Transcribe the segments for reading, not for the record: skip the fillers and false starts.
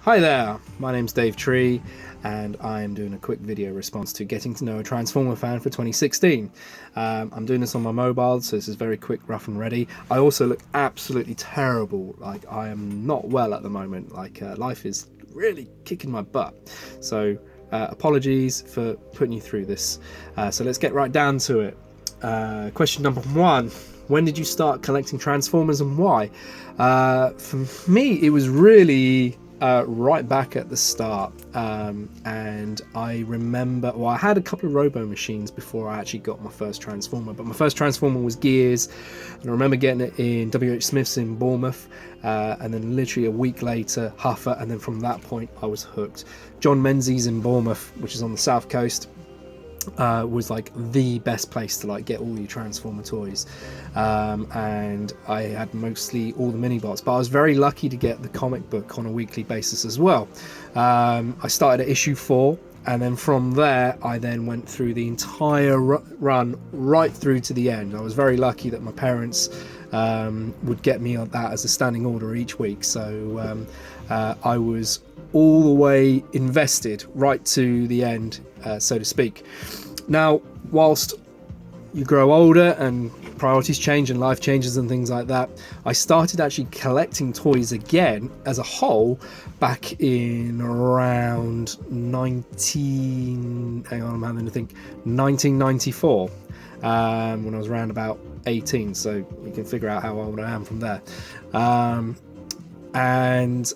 Hi there, my name's Dave Tree, and I'm doing a quick video response to getting to know a Transformer fan for 2016. I'm doing this on my mobile, so this is very quick, rough and ready. I also look absolutely terrible, like I am not well at the moment, life is really kicking my butt. So apologies for putting you through this. So let's get right down to it. Question number one. When did you start collecting Transformers and why? For me, it was really right back at the start, and I remember, well, I had a couple of Robo machines before I actually got my first Transformer, but my first Transformer was Gears, and I remember getting it in WH Smith's in Bournemouth, and then literally a week later Huffer, and then from that point I was hooked. John Menzies in Bournemouth, which is on the south coast, was like the best place to like get all your Transformer toys, and I had mostly all the mini bots, but I was very lucky to get the comic book on a weekly basis as well. I started at issue 4, and then from there I then went through the entire run right through to the end. I was very lucky that my parents would get me on that as a standing order each week, so I was all the way invested right to the end, so to speak. Now, whilst you grow older and priorities change and life changes and things like that, I started actually collecting toys again as a whole back in around 1994, when I was around about 18, so you can figure out how old I am from there. And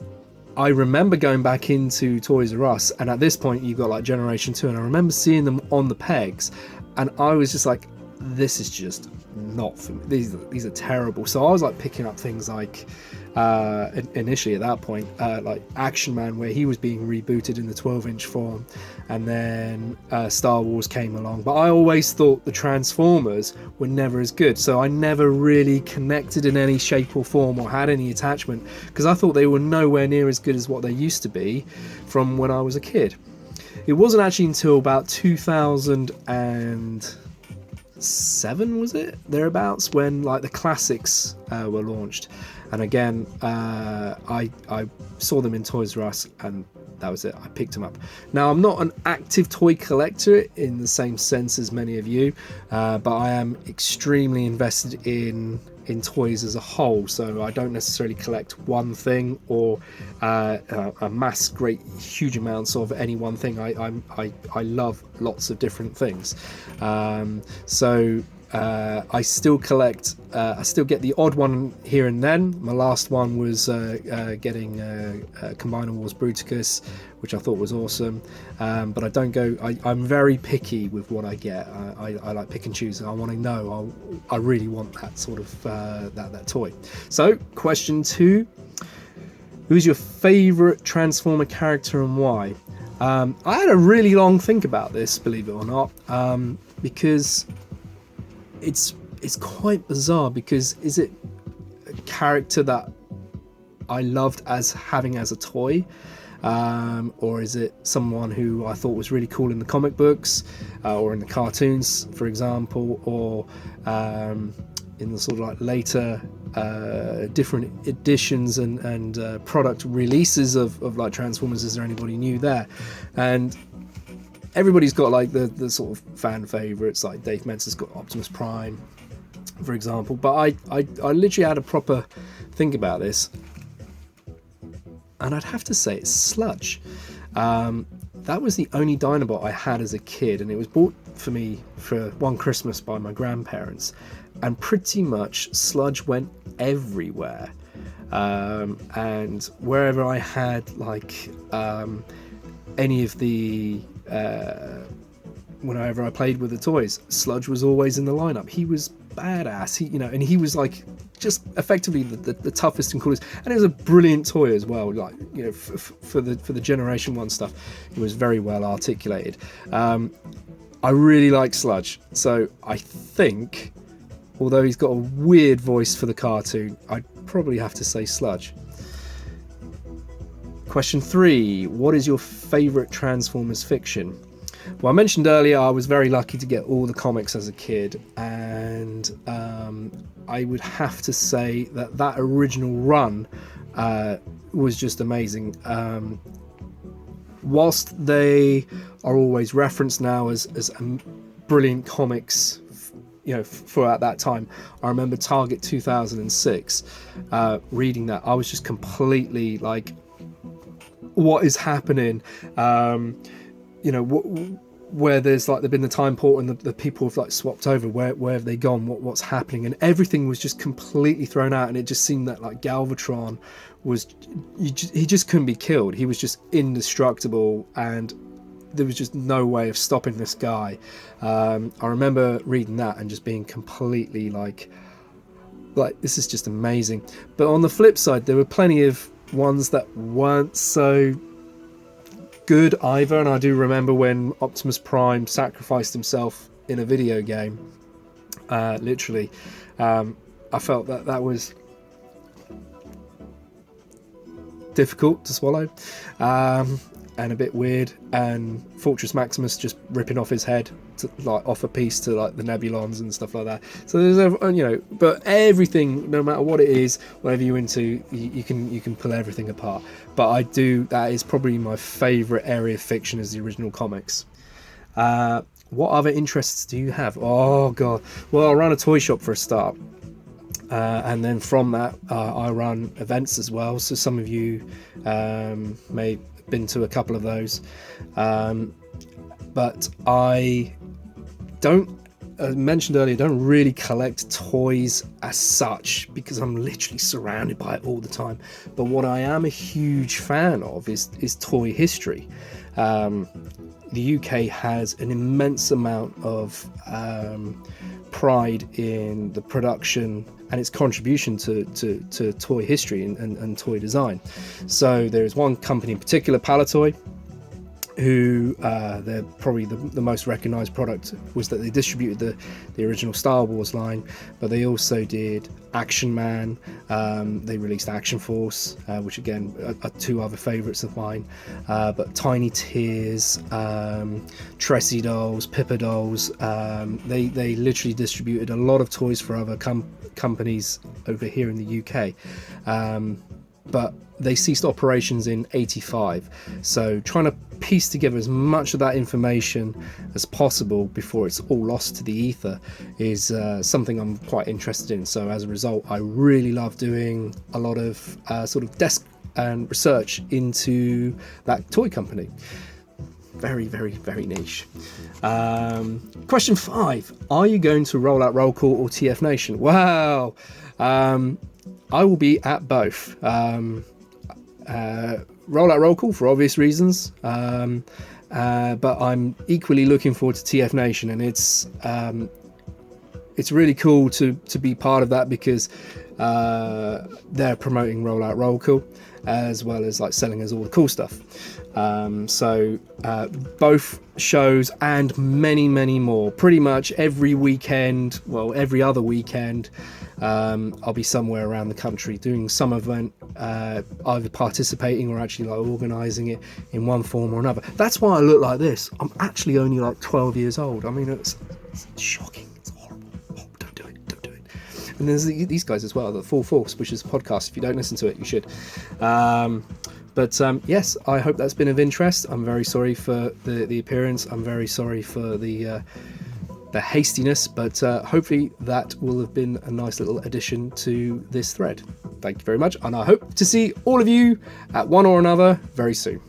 I remember going back into Toys R Us, and at this point you've got like Generation 2, and I remember seeing them on the pegs, and I was just like, this is just not for me. These are terrible. So I was like picking up things like initially at that point, like Action Man, where he was being rebooted in the 12-inch form, and then Star Wars came along, but I always thought the Transformers were never as good, so I never really connected in any shape or form or had any attachment, because I thought they were nowhere near as good as what they used to be from when I was a kid. It wasn't actually until about 2007, was it, thereabouts, when like the classics were launched, and again I saw them in Toys R Us, and that was it. I picked them up. Now, I'm not an active toy collector in the same sense as many of you, but I am extremely invested in toys as a whole, so I don't necessarily collect one thing or amass great huge amounts of any one thing. I love lots of different things, so I still collect. I still get the odd one here and then. My last one was getting Combiner Wars Bruticus, which I thought was awesome, but I don't go. I'm very picky with what I get. I like pick and choose. I want to know. I really want that sort of that toy. So, question 2: who's your favourite Transformer character and why? I had a really long think about this, believe it or not, because it's quite bizarre, because is it a character that I loved as having as a toy, or is it someone who I thought was really cool in the comic books, or in the cartoons, for example, or in the sort of like later different editions and product releases of like Transformers? Is there anybody new there? And everybody's got like the sort of fan favorites, like Dave Mentz's got Optimus Prime, for example, but I literally had a proper think about this, and I'd have to say it's Sludge. That was the only Dinobot I had as a kid, and it was bought for me for one Christmas by my grandparents, and pretty much Sludge went everywhere, and wherever I had like any of the whenever I played with the toys, Sludge was always in the lineup. He was badass, and he was like just effectively the toughest and coolest, and it was a brilliant toy as well, like, for the Generation 1 stuff. It was very well articulated. I really like Sludge, so I think, although he's got a weird voice for the cartoon, I'd probably have to say Sludge. Question 3: what is your favourite Transformers fiction? Well, I mentioned earlier I was very lucky to get all the comics as a kid, and I would have to say that original run was just amazing. Whilst they are always referenced now as brilliant comics, for at that time, I remember Target 2006, reading that. I was just completely like, what is happening? Where there's like there've been the time portal and the people have like swapped over. Where have they gone? What's happening? And everything was just completely thrown out. And it just seemed that like Galvatron he just couldn't be killed. He was just indestructible, and there was just no way of stopping this guy. I remember reading that and just being completely like this is just amazing. But on the flip side, there were plenty of ones that weren't so good either. And I do remember when Optimus Prime sacrificed himself in a video game, literally. I felt that was difficult to swallow, and a bit weird. And Fortress Maximus just ripping off his head to like off a piece to like the Nebulons and stuff like that. So there's but everything, no matter what it is, whatever you're into, you can pull everything apart. But that is probably my favorite area of fiction, is the original comics. What other interests do you have? Oh god, well, I run a toy shop for a start. And then from that, I run events as well. So some of you may have been to a couple of those. But I don't, as mentioned earlier, don't really collect toys as such, because I'm literally surrounded by it all the time. But what I am a huge fan of is toy history. The UK has an immense amount of pride in the production and its contribution to toy history and toy design. So there's one company in particular, Palitoy, who they're probably the most recognized product was that they distributed the original Star Wars line, but they also did Action Man. They released Action Force, which again are two other favorites of mine, but Tiny Tears, Tressie dolls, Pippa dolls. They literally distributed a lot of toys for other companies over here in the UK, but they ceased operations in '85. So trying to piece together as much of that information as possible before it's all lost to the ether is something I'm quite interested in. So as a result, I really love doing a lot of sort of desk and research into that toy company. Very, very, very niche. Question 5. Are you going to roll out Roll Call or TF Nation? Wow. I will be at both. Roll out Roll Call for obvious reasons, but I'm equally looking forward to TF Nation, and it's really cool to be part of that, because they're promoting Roll Out Roll Call as well as like selling us all the cool stuff. So both shows and many more, pretty much every weekend, well, every other weekend, I'll be somewhere around the country doing some event, either participating or actually like organising it in one form or another. That's why I look like this. I'm actually only like 12 years old. I mean, it's shocking. It's horrible. Oh, don't do it. And there's these guys as well, the Full Force, which is a podcast. If you don't listen to it, you should. But yes, I hope that's been of interest. I'm very sorry for the appearance. I'm very sorry for the hastiness, but hopefully that will have been a nice little addition to this thread. Thank you very much, and I hope to see all of you at one or another very soon.